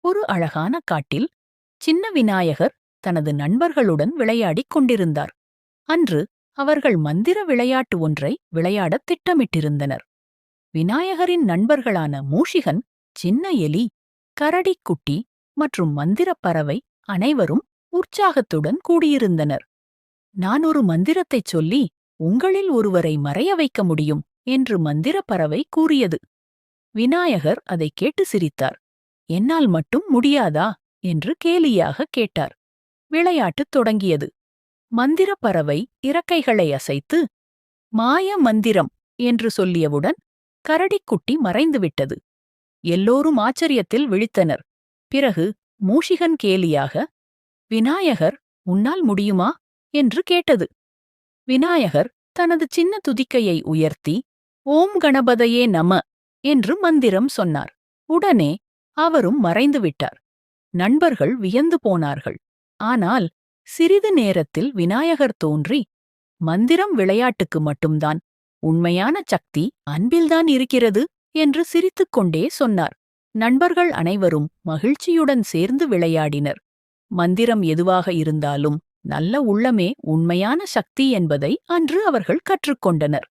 ஒரு அழகான காட்டில் சின்ன விநாயகர் தனது நண்பர்களுடன் விளையாடிக் கொண்டிருந்தார். அன்று அவர்கள் மந்திர விளையாட்டு ஒன்றை விளையாடத் திட்டமிட்டிருந்தனர். விநாயகரின் நண்பர்களான மூஷிகன், சின்ன எலி, கரடிக்குட்டி மற்றும் மந்திரப் பறவை அனைவரும் உற்சாகத்துடன் கூடியிருந்தனர். நான் ஒரு மந்திரத்தைச் சொல்லி உங்களில் ஒருவரை மறைய வைக்க முடியும் என்று மந்திரப் பறவை கூறியது. விநாயகர் அதைக் கேட்டு சிரித்தார். என்னால் மட்டும் முடியாதா என்று கேலியாக கேட்டார். விளையாட்டு தொடங்கியது. மந்திரப் பறவை இறக்கைகளை அசைத்து மாய மந்திரம் என்று சொல்லியவுடன் கரடிக்குட்டி மறைந்துவிட்டது. எல்லோரும் ஆச்சரியத்தில் விழித்தனர். பிறகு மூஷிகன் கேலியாக, விநாயகர், உன்னால் முடியுமா என்று கேட்டது. விநாயகர் தனது சின்ன துதிக்கையை உயர்த்தி ஓம் கணபதையே நம என்று மந்திரம் சொன்னார். உடனே அவரும் மறைந்துவிட்டார். நண்பர்கள் வியந்து போனார்கள். ஆனால் சிறிது நேரத்தில் விநாயகர் தோன்றி, மந்திரம் விளையாட்டுக்கு மட்டும்தான், உண்மையான சக்தி அன்பில்தான் இருக்கிறது என்று சிரித்துக்கொண்டே சொன்னார். நண்பர்கள் அனைவரும் மகிழ்ச்சியுடன் சேர்ந்து விளையாடினர். மந்திரம் எதுவாக இருந்தாலும் நல்ல உள்ளமே உண்மையான சக்தி என்பதை அன்று அவர்கள் கற்றுக்கொண்டனர்.